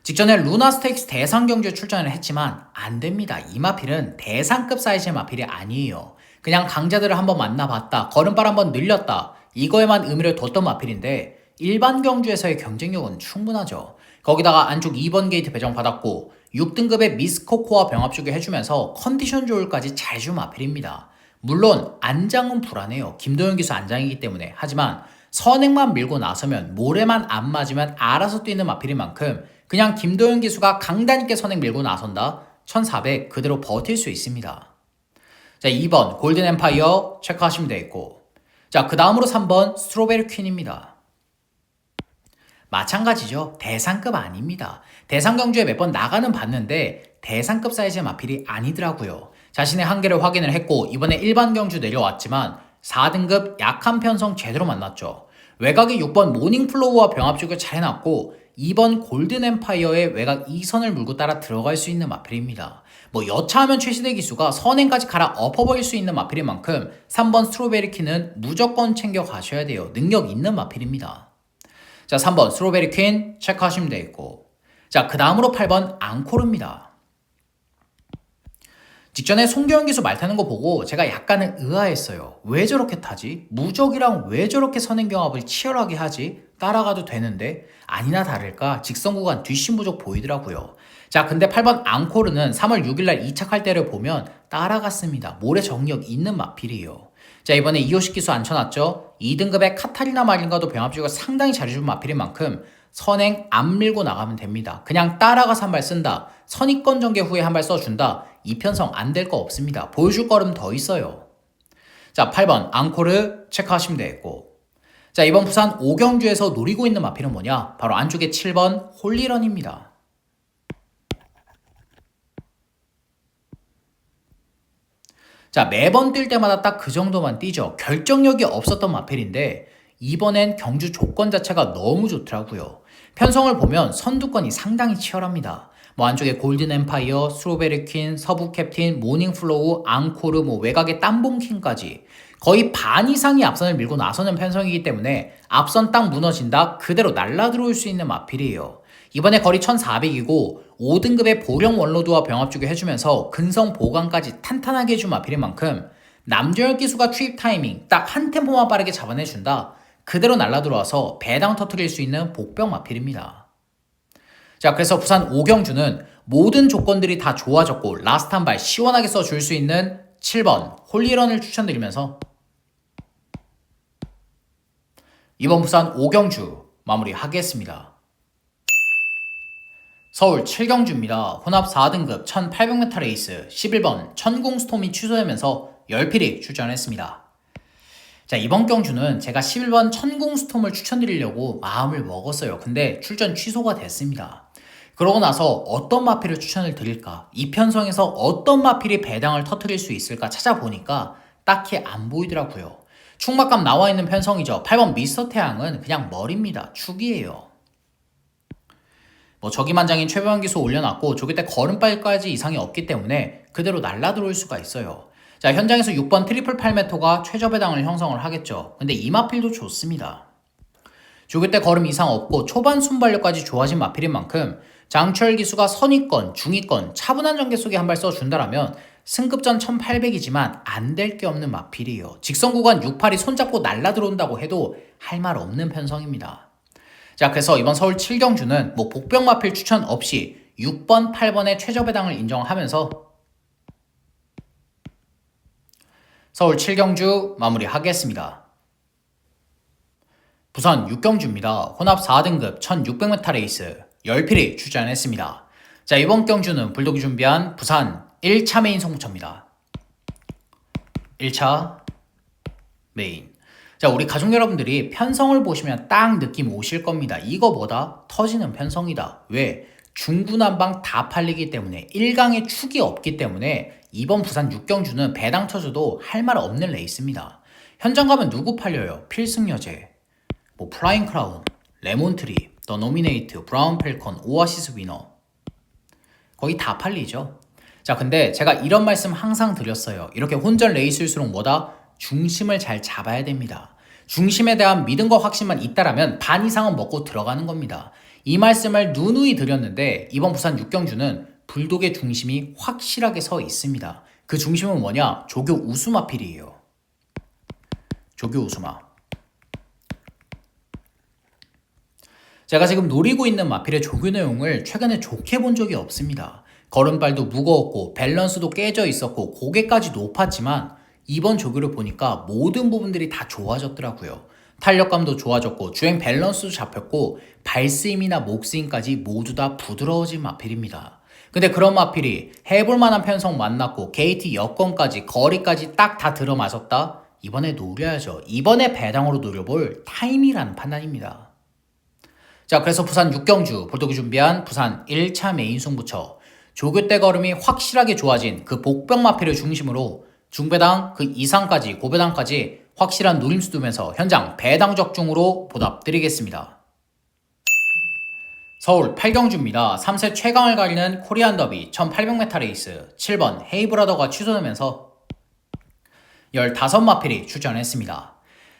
직전에 루나 스테이크스 대상 경주에 출전을 했지만 안 됩니다. 이 마필은 대상급 사이즈의 마필이 아니에요. 그냥 강자들을 한번 만나봤다, 걸음발 한번 늘렸다, 이거에만 의미를 뒀던 마필인데 일반 경주에서의 경쟁력은 충분하죠. 거기다가 안쪽 2번 게이트 배정 받았고 6등급의 미스코코와 병합주기 해주면서 컨디션 조율까지 잘 준 마필입니다. 물론 안장은 불안해요. 김도현 기수 안장이기 때문에. 하지만 선행만 밀고 나서면 모래만 안 맞으면 알아서 뛰는 마필인 만큼 그냥 김도현 기수가 강단 있게 선행 밀고 나선다 1400 그대로 버틸 수 있습니다. 자, 2번 골든 엠파이어 체크하시면 되겠고, 자, 그 다음으로 3번 스트로베리 퀸입니다. 마찬가지죠. 대상급 아닙니다. 대상 경주에 몇 번 나가는 봤는데 대상급 사이즈의 마필이 아니더라고요. 자신의 한계를 확인을 했고 이번에 일반 경주 내려왔지만 4등급 약한 편성 제대로 만났죠. 외곽에 6번 모닝플로우와 병합주기를 잘 해놨고 2번 골든 엠파이어의 외곽 2선을 물고 따라 들어갈 수 있는 마필입니다. 뭐 여차하면 최시대 기수가 선행까지 갈아 엎어버릴 수 있는 마필인 만큼 3번 스트로베리 퀸은 무조건 챙겨 가셔야 돼요. 능력 있는 마필입니다. 자, 3번 스트로베리 퀸 체크하시면 되겠고, 자, 그 다음으로 8번 앙코르입니다. 직전에 송교영 기수 말 타는 거 보고 제가 약간은 의아했어요. 왜 저렇게 타지? 무적이랑 왜 저렇게 선행 경합을 치열하게 하지? 따라가도 되는데? 아니나 다를까 직선 구간 뒷심 부족 보이더라고요. 자, 근데 8번 앙코르는 3월 6일날 2착할 때를 보면 따라갔습니다. 모래 정력 있는 마필이에요. 자, 이번에 이호식 기수 앉혀놨죠? 2등급의 카타리나 마린과도 병합주가 상당히 잘해준 마필인 만큼 선행 안 밀고 나가면 됩니다. 그냥 따라가서 한 발 쓴다, 선입권 전개 후에 한 발 써준다, 이 편성 안 될 거 없습니다. 보여줄 거름 더 있어요. 자, 8번 앙코르 체크하시면 되겠고, 자, 이번 부산 5경주에서 노리고 있는 마필은 뭐냐? 바로 안쪽에 7번 홀리런입니다. 자, 매번 뛸 때마다 딱 그 정도만 뛰죠. 결정력이 없었던 마필인데 이번엔 경주 조건 자체가 너무 좋더라고요. 편성을 보면 선두권이 상당히 치열합니다. 뭐 안쪽에 골든 엠파이어, 스트로베리 퀸, 서부 캡틴, 모닝 플로우, 앙코르, 뭐 외곽의 땀봉킹까지 거의 반 이상이 앞선을 밀고 나서는 편성이기 때문에 앞선 딱 무너진다 그대로 날라 들어올 수 있는 마필이에요. 이번에 거리 1400이고 5등급의 보령 원로드와 병합주기 해주면서 근성 보강까지 탄탄하게 해준 마필인 만큼 남조열 기수가 투입 타이밍 딱 한 템포만 빠르게 잡아내준다 그대로 날라 들어와서 배당 터트릴 수 있는 복병 마필입니다. 자, 그래서 부산 5경주는 모든 조건들이 다 좋아졌고 라스트 한 발 시원하게 써줄 수 있는 7번 홀리런을 추천드리면서 이번 부산 5경주 마무리하겠습니다. 서울 7경주입니다. 혼합 4등급 1800m 레이스 11번 천궁스톰이 취소되면서 10필이 출전했습니다. 자, 이번 경주는 제가 11번 천궁스톰을 추천드리려고 마음을 먹었어요. 근데 출전 취소가 됐습니다. 그러고 나서 어떤 마필을 추천을 드릴까? 이 편성에서 어떤 마필이 배당을 터트릴 수 있을까 찾아보니까 딱히 안 보이더라고요. 충막감 나와 있는 편성이죠. 8번 미스터 태양은 그냥 머리입니다. 축이에요. 뭐 저기만장인 최병환 기수 올려놨고 조기 때 걸음발까지 이상이 없기 때문에 그대로 날라 들어올 수가 있어요. 자, 현장에서 6번 트리플 팔메토가 최저 배당을 형성을 하겠죠. 근데 이 마필도 좋습니다. 조기 때 걸음 이상 없고 초반 순발력까지 좋아진 마필인 만큼 장철 기수가 선위권, 중위권, 차분한 전개 속에 한 발 써준다라면 승급전 1800이지만 안 될 게 없는 마필이에요. 직선 구간 68이 손잡고 날라 들어온다고 해도 할 말 없는 편성입니다. 자, 그래서 이번 서울 7경주는 뭐 복병 마필 추천 없이 6번, 8번의 최저 배당을 인정하면서 서울 7경주 마무리하겠습니다. 부산 6경주입니다. 혼합 4등급 1600m 레이스 10필이 출전했습니다. 자, 이번 경주는 불독이 준비한 부산 1차 메인 승부처입니다. 1차 메인. 자, 우리 가족 여러분들이 편성을 보시면 딱 느낌 오실 겁니다. 이거 뭐다? 터지는 편성이다. 왜? 중구난방 다 팔리기 때문에 1강에 축이 없기 때문에 이번 부산 6경주는 배당 쳐줘도 할 말 없는 레이스입니다. 현장 가면 누구 팔려요? 필승여제, 뭐 플라잉 크라운, 레몬트리, 더 노미네이트, 브라운 펠컨, 오아시스 위너 거의 다 팔리죠. 자, 근데 제가 이런 말씀 항상 드렸어요. 이렇게 혼전 레이스일수록 뭐다? 중심을 잘 잡아야 됩니다. 중심에 대한 믿음과 확신만 있다라면 반 이상은 먹고 들어가는 겁니다. 이 말씀을 누누이 드렸는데 이번 부산 6경주는 불독의 중심이 확실하게 서 있습니다. 그 중심은 뭐냐? 조교 우수마필이에요. 조교 우수마. 제가 지금 노리고 있는 마필의 조교 내용을 최근에 좋게 본 적이 없습니다. 걸음발도 무거웠고 밸런스도 깨져 있었고 고개까지 높았지만 이번 조교를 보니까 모든 부분들이 다 좋아졌더라고요. 탄력감도 좋아졌고 주행 밸런스도 잡혔고 발스힘이나 목스힘까지 모두 다 부드러워진 마필입니다. 근데 그런 마필이 해볼 만한 편성 만났고 게이트 여건까지 거리까지 딱 다 들어맞았다? 이번에 노려야죠. 이번에 배당으로 노려볼 타임이라는 판단입니다. 자, 그래서 부산 6경주 볼독이 준비한 부산 1차 메인 승부처 조교 때 걸음이 확실하게 좋아진 그 복병 마필을 중심으로 중배당 그 이상까지 고배당까지 확실한 누림수 두면서 현장 배당 적중으로 보답드리겠습니다. 서울 8경주입니다. 3세 최강을 가리는 코리안 더비 1800m 레이스 7번 헤이브라더가 취소되면서 15마필이 출전했습니다.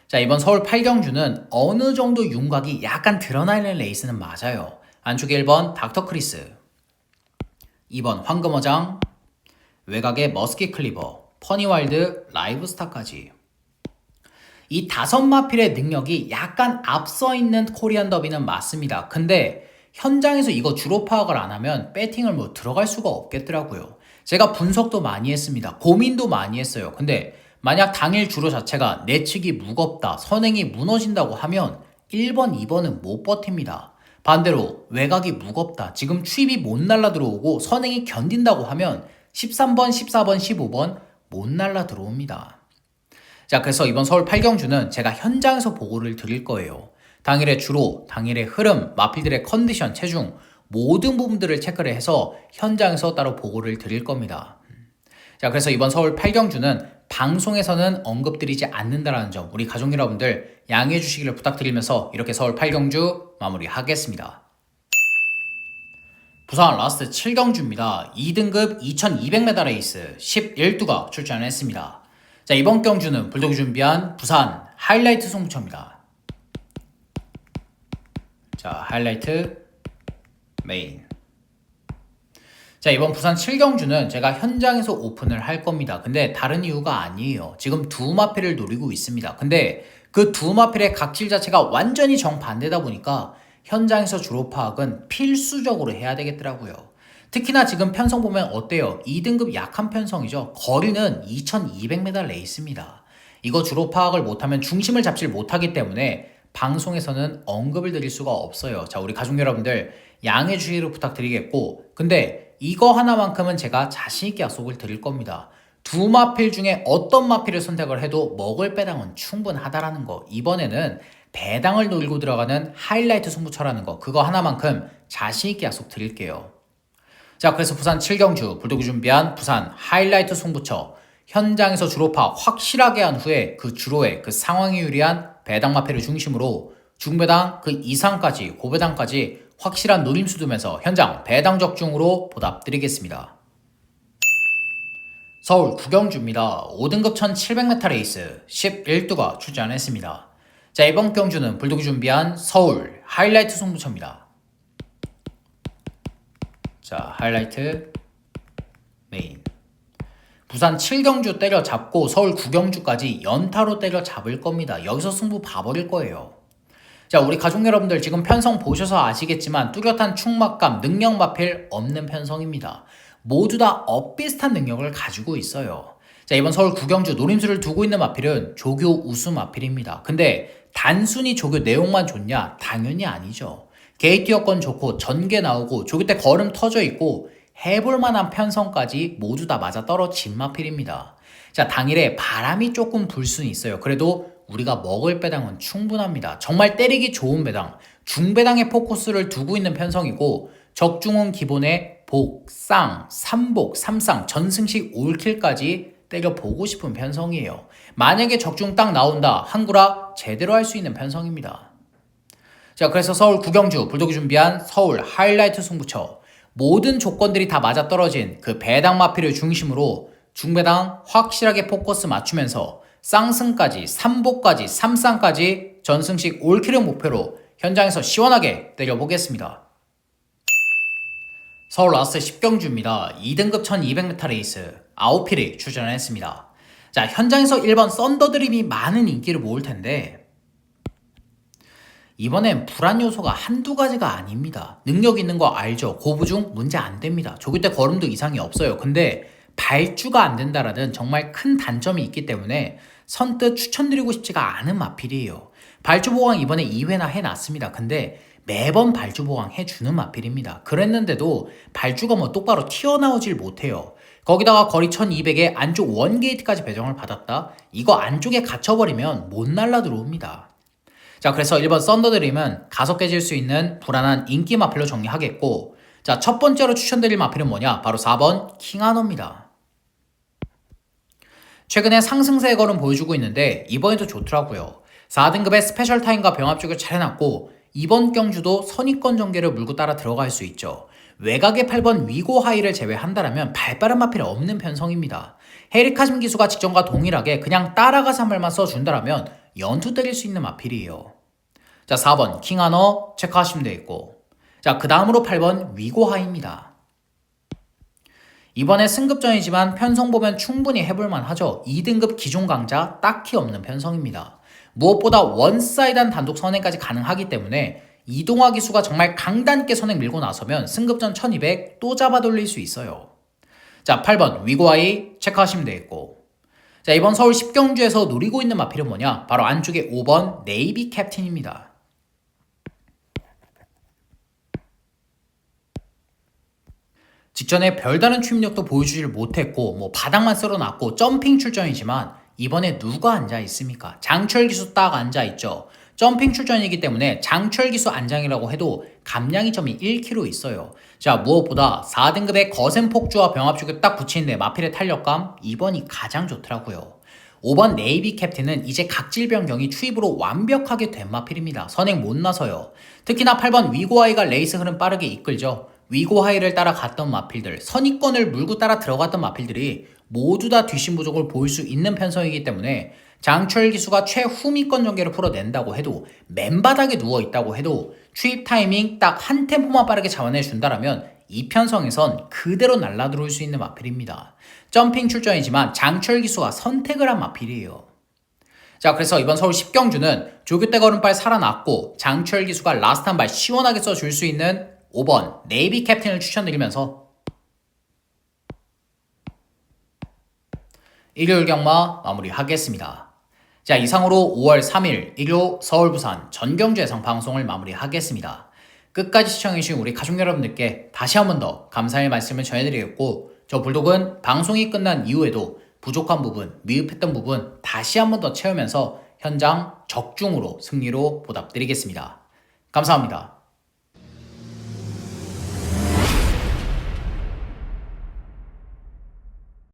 자, 이번 서울 8경주는 어느 정도 윤곽이 약간 드러나 있는 레이스는 맞아요. 안쪽에 1번 닥터 크리스, 2번 황금어장, 외곽에 머스키 클리버, 퍼니와일드, 라이브스타까지 이 5마필의 능력이 약간 앞서 있는 코리안 더비는 맞습니다. 근데 현장에서 이거 주로 파악을 안 하면 배팅을 뭐 들어갈 수가 없겠더라고요. 제가 분석도 많이 했습니다. 고민도 많이 했어요. 근데 만약 당일 주로 자체가 내측이 무겁다, 선행이 무너진다고 하면 1번, 2번은 못 버팁니다. 반대로 외곽이 무겁다, 지금 추입이 못 날라 들어오고 선행이 견딘다고 하면 13번, 14번, 15번 못 날라 들어옵니다. 자, 그래서 이번 서울 8경주는 제가 현장에서 보고를 드릴 거예요. 당일의 주로, 당일의 흐름, 마필들의 컨디션, 체중 모든 부분들을 체크를 해서 현장에서 따로 보고를 드릴 겁니다. 자, 그래서 이번 서울 8경주는 방송에서는 언급드리지 않는다는 점 우리 가족 여러분들 양해해 주시기를 부탁드리면서 이렇게 서울 8경주 마무리하겠습니다. 부산 라스트 7경주입니다. 2등급 2200m 레이스 11두가 출전했습니다. 자, 이번 경주는 불독이 준비한 부산 하이라이트 승부처입니다. 자, 하이라이트 메인. 자, 이번 부산 7경주는 제가 현장에서 오픈을 할 겁니다. 근데 다른 이유가 아니에요. 지금 2마필을 노리고 있습니다. 근데 그 2마필의 각질 자체가 완전히 정반대다 보니까 현장에서 주로 파악은 필수적으로 해야 되겠더라고요. 특히나 지금 편성 보면 어때요? 2등급 약한 편성이죠. 거리는 2200m 레이스입니다. 이거 주로 파악을 못하면 중심을 잡지 못하기 때문에 방송에서는 언급을 드릴 수가 없어요. 자, 우리 가족 여러분들 양해 주시기를 부탁드리겠고, 근데 이거 하나만큼은 제가 자신있게 약속을 드릴 겁니다. 2마필 중에 어떤 마필을 선택을 해도 먹을 배당은 충분하다라는 거. 이번에는 배당을 노리고 들어가는 하이라이트 승부처라는 거, 그거 하나만큼 자신있게 약속 드릴게요. 자, 그래서 부산 7경주 불독이 준비한 부산 하이라이트 승부처 현장에서 주로 파악 확실하게 한 후에 그 주로의 그 상황에 유리한 배당 마필을 중심으로 중배당 그 이상까지 고배당까지 확실한 노림수 두면서 현장 배당 적중으로 보답드리겠습니다. 서울 9경주입니다. 5등급 1700m 레이스 11두가 출전했습니다. 자, 이번 경주는 불독이 준비한 서울 하이라이트 승부처입니다. 자, 하이라이트 메인. 부산 7경주 때려잡고 서울 9경주까지 연타로 때려잡을 겁니다. 여기서 승부 봐버릴 거예요. 자, 우리 가족 여러분들 지금 편성 보셔서 아시겠지만 뚜렷한 충막감, 능력 마필 없는 편성입니다. 모두 다 엇비슷한 능력을 가지고 있어요. 자, 이번 서울 9경주 노림수를 두고 있는 마필은 조교 우수 마필입니다. 근데 단순히 조교 내용만 좋냐? 당연히 아니죠. 게이트 여건 좋고 전개 나오고 조교 때 걸음 터져 있고 해볼 만한 편성까지 모두 다 맞아 떨어진 마필입니다. 자, 당일에 바람이 조금 불 수는 있어요. 그래도 우리가 먹을 배당은 충분합니다. 정말 때리기 좋은 배당, 중배당의 포커스를 두고 있는 편성이고 적중은 기본에 복, 쌍, 삼복, 삼쌍, 전승식 올킬까지 때려보고 싶은 편성이에요. 만약에 적중 딱 나온다, 한구라 제대로 할 수 있는 편성입니다. 자, 그래서 서울 구경주 불독이 준비한 서울 하이라이트 승부처, 모든 조건들이 다 맞아떨어진 그 배당 마필을 중심으로 중배당 확실하게 포커스 맞추면서 쌍승까지, 삼복까지, 삼쌍까지 전승식 올킬을 목표로 현장에서 시원하게 때려보겠습니다. 서울 라스트 10경주입니다. 2등급 1200m 레이스 9필이 출전을 했습니다. 자, 현장에서 1번 썬더드림이 많은 인기를 모을 텐데 이번엔 불안 요소가 한두 가지가 아닙니다. 능력 있는 거 알죠? 고부중 문제 안 됩니다. 조기 때 걸음도 이상이 없어요. 근데 발주가 안 된다라는 정말 큰 단점이 있기 때문에 선뜻 추천드리고 싶지가 않은 마필이에요. 발주 보강 이번에 2회나 해놨습니다. 근데 매번 발주 보강 해주는 마필입니다. 그랬는데도 발주가 뭐 똑바로 튀어나오질 못해요. 거기다가 거리 1200에 안쪽 원게이트까지 배정을 받았다? 이거 안쪽에 갇혀버리면 못 날라 들어옵니다. 자, 그래서 1번 썬더드림은 가속 깨질 수 있는 불안한 인기 마필로 정리하겠고, 자, 첫 번째로 추천드릴 마필은 뭐냐? 바로 4번 킹하너입니다. 최근에 상승세의 걸음 보여주고 있는데 이번에도 좋더라고요. 4등급의 스페셜 타임과 병합 쪽을 잘 해놨고 이번 경주도 선입권 전개를 물고 따라 들어갈 수 있죠. 외곽의 8번 위고 하이를 제외한다면 발빠른 마필 없는 편성입니다. 헤리카심 기수가 직전과 동일하게 그냥 따라가서 한 발만 써준다면 연투 때릴 수 있는 마필이에요. 자, 4번 킹하너 체크하시면 되겠고, 자, 그 다음으로 8번 위고 하이입니다. 이번에 승급전이지만 편성 보면 충분히 해볼만 하죠. 2등급 기존 강자 딱히 없는 편성입니다. 무엇보다 원사이드한 단독 선행까지 가능하기 때문에 이동화 기수가 정말 강단 있게 선행 밀고 나서면 승급전 1200 또 잡아 돌릴 수 있어요. 자, 8번 위고아이 체크하시면 되겠고, 자, 이번 서울 10경주에서 노리고 있는 마필은 뭐냐? 바로 안쪽에 5번 네이비 캡틴입니다. 직전에 별다른 추임력도 보여주질 못했고 뭐 바닥만 쓸어놨고 점핑 출전이지만 이번에 누가 앉아 있습니까? 장철 기수 딱 앉아 있죠. 점핑 출전이기 때문에 장철 기수 안장이라고 해도 감량이 점이 1kg 있어요. 자, 무엇보다 4등급의 거센 폭주와 병합 쪽에 딱 붙이는데 마필의 탄력감 이번이 가장 좋더라고요. 5번 네이비 캡틴은 이제 각질 변경이 추입으로 완벽하게 된 마필입니다. 선행 못 나서요. 특히나 8번 위고아이가 레이스 흐름 빠르게 이끌죠. 위고하이를 따라 갔던 마필들, 선입권을 물고 따라 들어갔던 마필들이 모두 다 뒷심 부족을 보일 수 있는 편성이기 때문에 장철 기수가 최후미권 전개를 풀어낸다고 해도 맨바닥에 누워있다고 해도 추입 타이밍 딱 한 템포만 빠르게 잡아내 준다면 이 편성에선 그대로 날라 들어올 수 있는 마필입니다. 점핑 출전이지만 장철 기수가 선택을 한 마필이에요. 자, 그래서 이번 서울 10경주는 조규태 걸음발 살아났고 장철 기수가 라스트 한 발 시원하게 써줄 수 있는 5번 네이비 캡틴을 추천드리면서 일요일 경마 마무리하겠습니다. 자, 이상으로 5월 3일 일요 서울 부산 전경주 예상 방송을 마무리하겠습니다. 끝까지 시청해주신 우리 가족 여러분들께 다시 한 번 더 감사의 말씀을 전해드리겠고, 저 불독은 방송이 끝난 이후에도 부족한 부분, 미흡했던 부분 다시 한 번 더 채우면서 현장 적중으로 승리로 보답드리겠습니다. 감사합니다.